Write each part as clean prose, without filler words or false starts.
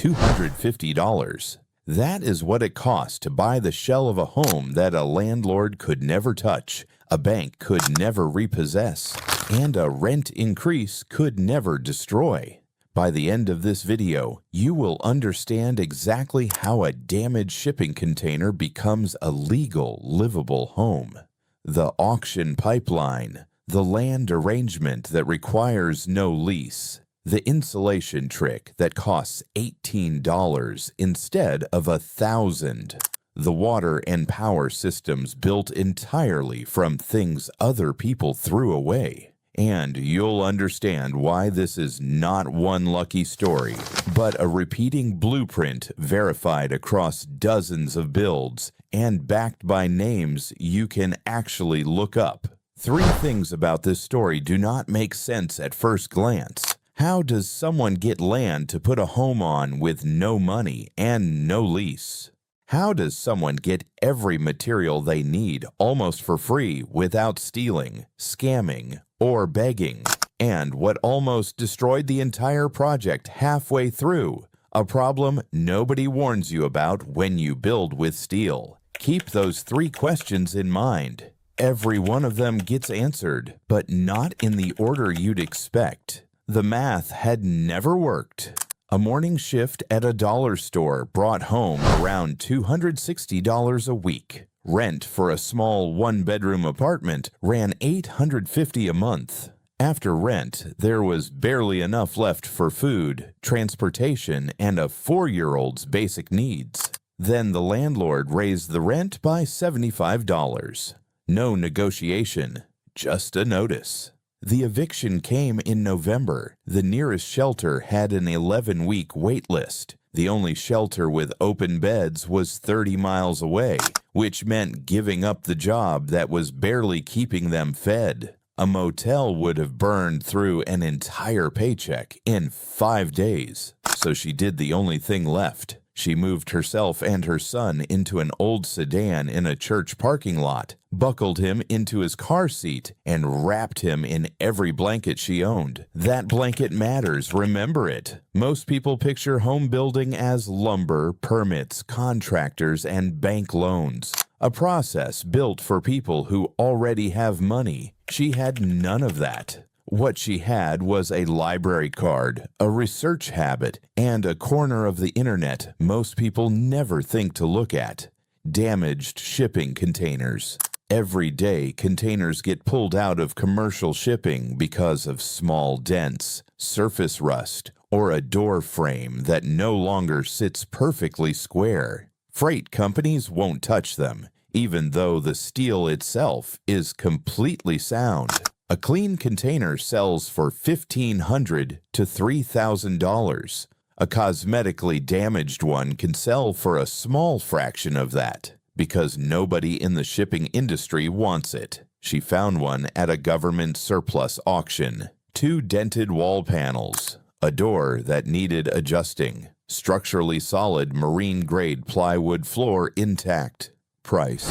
$250. That is what it costs to buy the shell of a home that a landlord could never touch, a bank could never repossess, and a rent increase could never destroy. By the end of this video, you will understand exactly how a damaged shipping container becomes a legal, livable home. The auction pipeline, the land arrangement that requires no lease, the insulation trick that costs $18 instead of $1,000. The water and power systems built entirely from things other people threw away. And you'll understand why this is not one lucky story, but a repeating blueprint verified across dozens of builds and backed by names you can actually look up. 3 things about this story do not make sense at first glance. How does someone get land to put a home on with no money and no lease? How does someone get every material they need almost for free without stealing, scamming, or begging? And what almost destroyed the entire project halfway through? A problem nobody warns you about when you build with steel. Keep those 3 questions in mind. Every one of them gets answered, but not in the order you'd expect. The math had never worked. A morning shift at a dollar store brought home around $260 a week. Rent for a small 1-bedroom apartment ran $850 a month. After rent, there was barely enough left for food, transportation, and a 4-year-old's basic needs. Then the landlord raised the rent by $75. No negotiation, just a notice. The eviction came in November. The nearest shelter had an 11-week wait list. The only shelter with open beds was 30 miles away, which meant giving up the job that was barely keeping them fed. A motel would have burned through an entire paycheck in 5 days. So she did the only thing left. She moved herself and her son into an old sedan in a church parking lot, buckled him into his car seat, and wrapped him in every blanket she owned. That blanket matters, remember it. Most people picture home building as lumber, permits, contractors, and bank loans. A process built for people who already have money. She had none of that. What she had was a library card, a research habit, and a corner of the internet most people never think to look at: damaged shipping containers. Every day, containers get pulled out of commercial shipping because of small dents, surface rust, or a door frame that no longer sits perfectly square. Freight companies won't touch them, even though the steel itself is completely sound. A clean container sells for $1,500 to $3,000. A cosmetically damaged one can sell for a small fraction of that, because nobody in the shipping industry wants it. She found one at a government surplus auction. 2 dented wall panels, a door that needed adjusting, structurally solid marine-grade plywood floor intact. Price: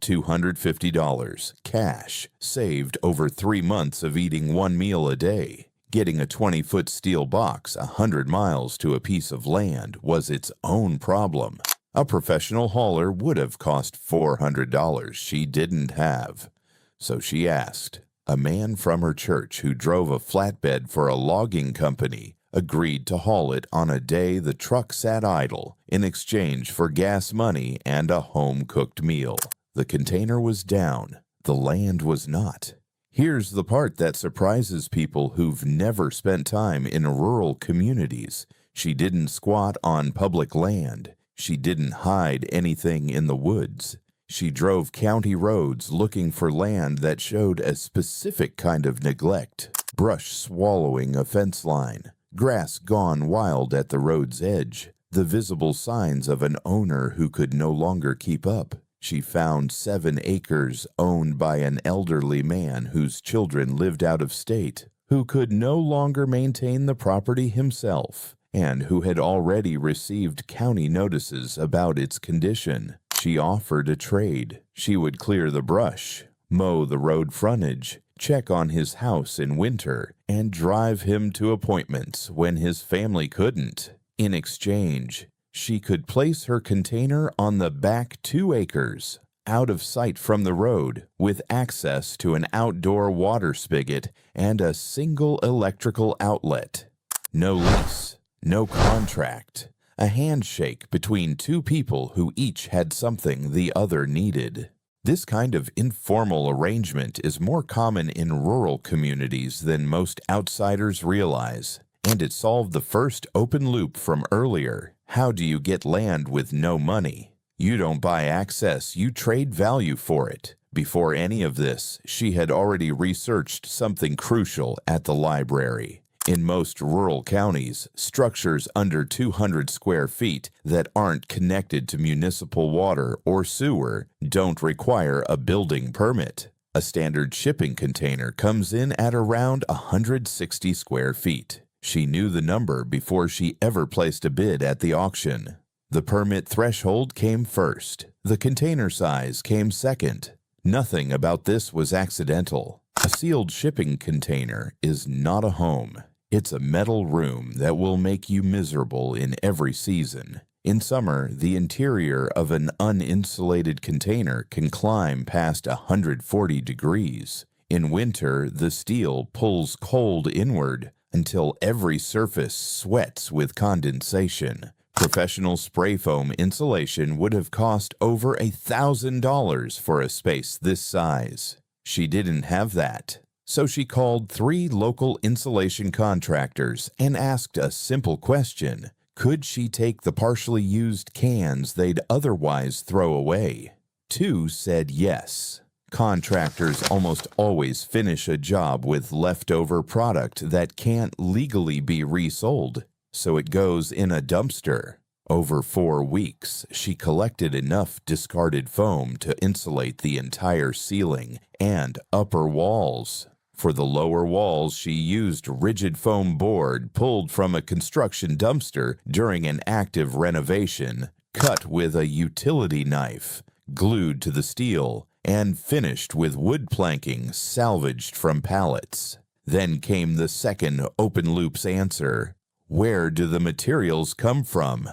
$250, cash, saved over 3 months of eating 1 meal a day. Getting a 20-foot steel box 100 miles to a piece of land was its own problem. A professional hauler would have cost $400 she didn't have. So she asked. A man from her church who drove a flatbed for a logging company agreed to haul it on a day the truck sat idle in exchange for gas money and a home-cooked meal. The container was down. The land was not. Here's the part that surprises people who've never spent time in rural communities. She didn't squat on public land. She didn't hide anything in the woods. She drove county roads looking for land that showed a specific kind of neglect: brush swallowing a fence line, grass gone wild at the road's edge, the visible signs of an owner who could no longer keep up. She found 7 acres owned by an elderly man whose children lived out of state, who could no longer maintain the property himself, and who had already received county notices about its condition. She offered a trade. She would clear the brush, mow the road frontage, check on his house in winter, and drive him to appointments when his family couldn't. In exchange, she could place her container on the back 2 acres, out of sight from the road, with access to an outdoor water spigot and a single electrical outlet. No lease, no contract, a handshake between 2 people who each had something the other needed. This kind of informal arrangement is more common in rural communities than most outsiders realize, and it solved the first open loop from earlier. How do you get land with no money? You don't buy access, you trade value for it. Before any of this, she had already researched something crucial at the library. In most rural counties, structures under 200 square feet that aren't connected to municipal water or sewer don't require a building permit. A standard shipping container comes in at around 160 square feet. She knew the number before she ever placed a bid at the auction. The permit threshold came first. The container size came second. Nothing about this was accidental. A sealed shipping container is not a home. It's a metal room that will make you miserable in every season. In summer, the interior of an uninsulated container can climb past 140 degrees. In winter, the steel pulls cold inward until every surface sweats with condensation. Professional spray foam insulation would have cost over $1,000 for a space this size. She didn't have that. So she called 3 local insulation contractors and asked a simple question. Could she take the partially used cans they'd otherwise throw away? 2 said yes. Contractors almost always finish a job with leftover product that can't legally be resold, so it goes in a dumpster. Over 4 weeks, she collected enough discarded foam to insulate the entire ceiling and upper walls. For the lower walls, she used rigid foam board pulled from a construction dumpster during an active renovation, cut with a utility knife, glued to the steel, and finished with wood planking salvaged from pallets. Then came the second open loop's answer. Where do the materials come from?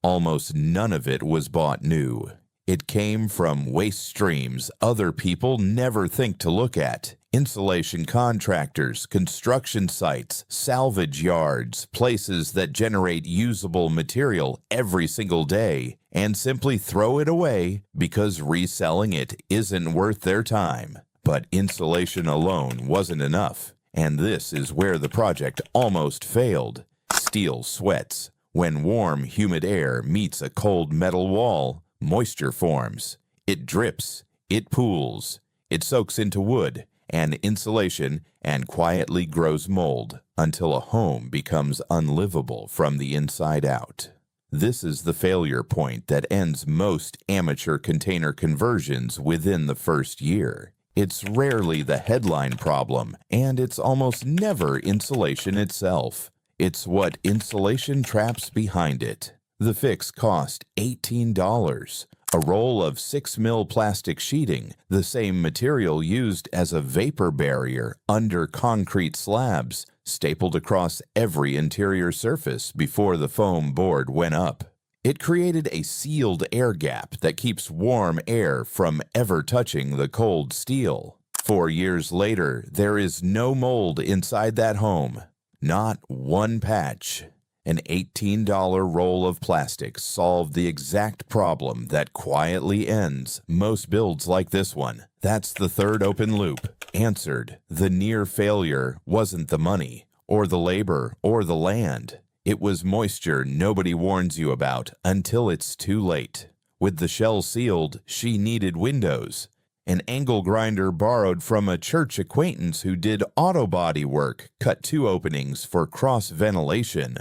Almost none of it was bought new. It came from waste streams other people never think to look at. Insulation contractors, construction sites, salvage yards, places that generate usable material every single day and simply throw it away because reselling it isn't worth their time. But insulation alone wasn't enough, and this is where the project almost failed. Steel sweats. When warm, humid air meets a cold metal wall, moisture forms. It drips, it pools, it soaks into wood and insulation and quietly grows mold until a home becomes unlivable from the inside out. This is the failure point that ends most amateur container conversions within the first year. It's rarely the headline problem, and it's almost never insulation itself. It's what insulation traps behind it. The fix cost $18. A roll of 6mm plastic sheeting, the same material used as a vapor barrier under concrete slabs, stapled across every interior surface before the foam board went up. It created a sealed air gap that keeps warm air from ever touching the cold steel. 4 years later, there is no mold inside that home. Not one patch. An $18 roll of plastic solved the exact problem that quietly ends most builds like this one. That's the third open loop. Answered. The near failure wasn't the money, or the labor, or the land. It was moisture nobody warns you about until it's too late. With the shell sealed, she needed windows. An angle grinder borrowed from a church acquaintance who did auto body work cut 2 openings for cross ventilation.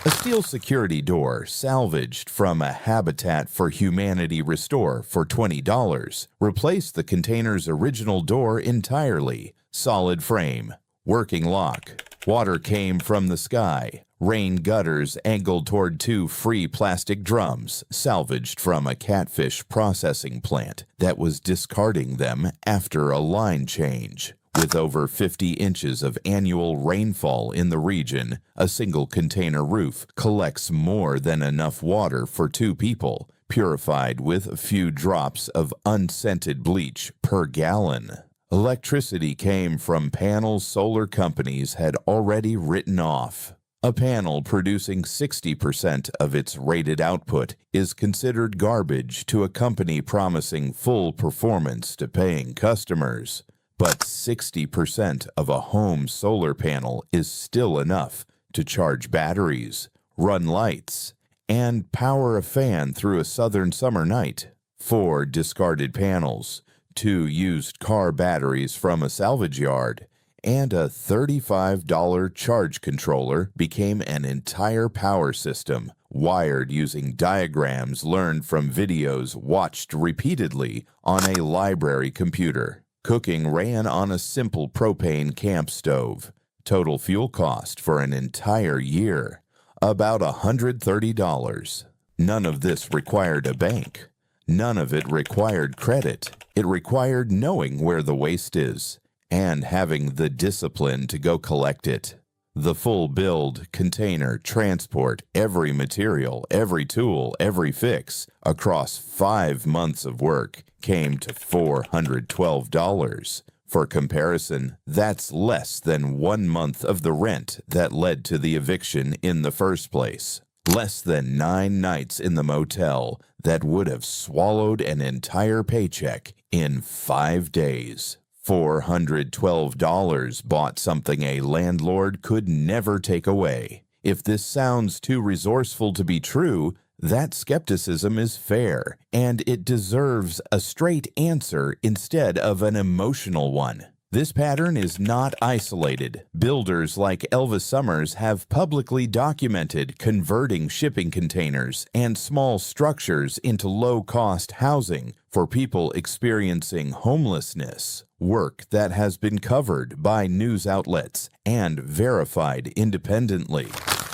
A steel security door salvaged from a Habitat for Humanity restore for $20 replaced the container's original door entirely. Solid frame, working lock. Water came from the sky. Rain gutters angled toward 2 free plastic drums salvaged from a catfish processing plant that was discarding them after a line change. With over 50 inches of annual rainfall in the region, a single container roof collects more than enough water for 2 people, purified with a few drops of unscented bleach per gallon. Electricity came from panels solar companies had already written off. A panel producing 60% of its rated output is considered garbage to a company promising full performance to paying customers. But 60% of a home solar panel is still enough to charge batteries, run lights, and power a fan through a southern summer night. 4 discarded panels, 2 used car batteries from a salvage yard, and a $35 charge controller became an entire power system, wired using diagrams learned from videos watched repeatedly on a library computer. Cooking ran on a simple propane camp stove. Total fuel cost for an entire year, about $130. None of this required a bank. None of it required credit. It required knowing where the waste is and having the discipline to go collect it. The full build, container, transport, every material, every tool, every fix, across 5 months of work came to $412. For comparison, that's less than 1 month of the rent that led to the eviction in the first place. Less than 9 nights in the motel that would have swallowed an entire paycheck in 5 days. $412 bought something a landlord could never take away. If this sounds too resourceful to be true, that skepticism is fair, and it deserves a straight answer instead of an emotional one. This pattern is not isolated. Builders like Elvis Summers have publicly documented converting shipping containers and small structures into low-cost housing for people experiencing homelessness, work that has been covered by news outlets and verified independently.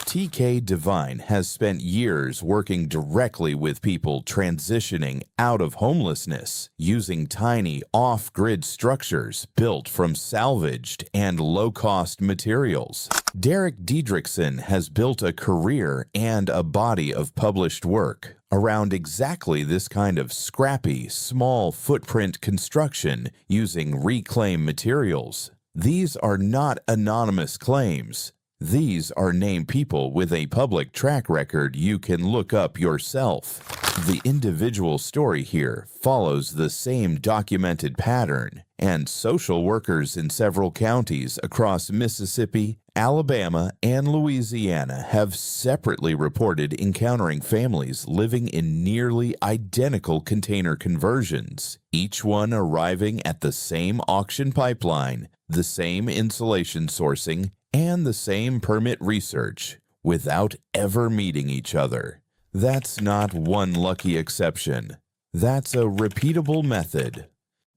TK Divine has spent years working directly with people transitioning out of homelessness, using tiny off-grid structures built from salvaged and low-cost materials. Derek Diedrichson has built a career and a body of published work around exactly this kind of scrappy, small footprint construction using reclaimed materials. These are not anonymous claims. These are named people with a public track record you can look up yourself. The individual story here follows the same documented pattern, and social workers in several counties across Mississippi, Alabama, and Louisiana have separately reported encountering families living in nearly identical container conversions, each one arriving at the same auction pipeline, the same insulation sourcing, and the same permit research, without ever meeting each other. That's not one lucky exception. That's a repeatable method.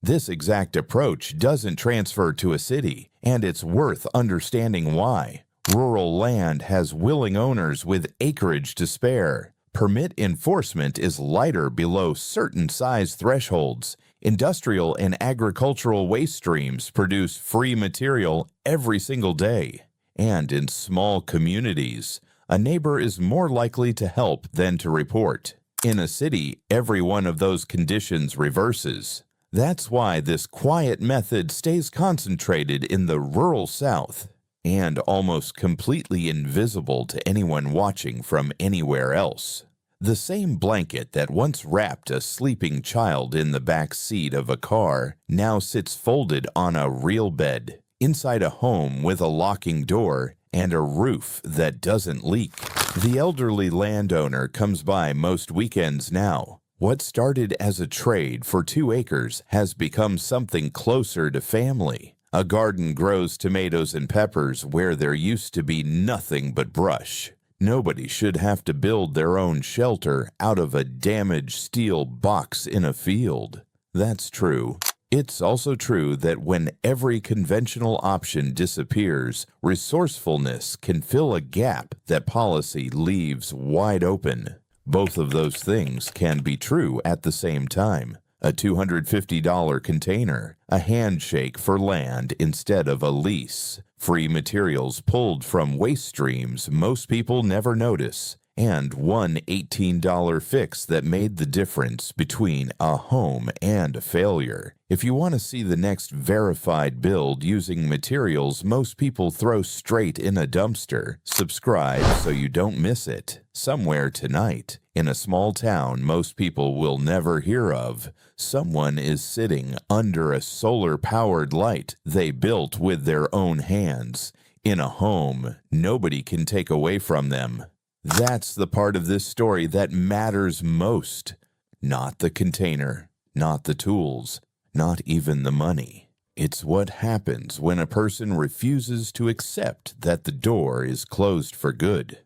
This exact approach doesn't transfer to a city, and it's worth understanding why. Rural land has willing owners with acreage to spare. Permit enforcement is lighter below certain size thresholds. Industrial and agricultural waste streams produce free material every single day. And in small communities, a neighbor is more likely to help than to report. In a city, every one of those conditions reverses. That's why this quiet method stays concentrated in the rural South and almost completely invisible to anyone watching from anywhere else. The same blanket that once wrapped a sleeping child in the back seat of a car now sits folded on a real bed inside a home with a locking door and a roof that doesn't leak. The elderly landowner comes by most weekends now. What started as a trade for 2 acres has become something closer to family. A garden grows tomatoes and peppers where there used to be nothing but brush. Nobody should have to build their own shelter out of a damaged steel box in a field. That's true. It's also true that when every conventional option disappears, resourcefulness can fill a gap that policy leaves wide open. Both of those things can be true at the same time. A $250 container, a handshake for land instead of a lease, free materials pulled from waste streams most people never notice, and one $18 fix that made the difference between a home and a failure. If you want to see the next verified build using materials most people throw straight in a dumpster, subscribe so you don't miss it. Somewhere tonight, in a small town most people will never hear of, someone is sitting under a solar-powered light they built with their own hands, in a home nobody can take away from them. That's the part of this story that matters most. Not the container, not the tools, not even the money. It's what happens when a person refuses to accept that the door is closed for good.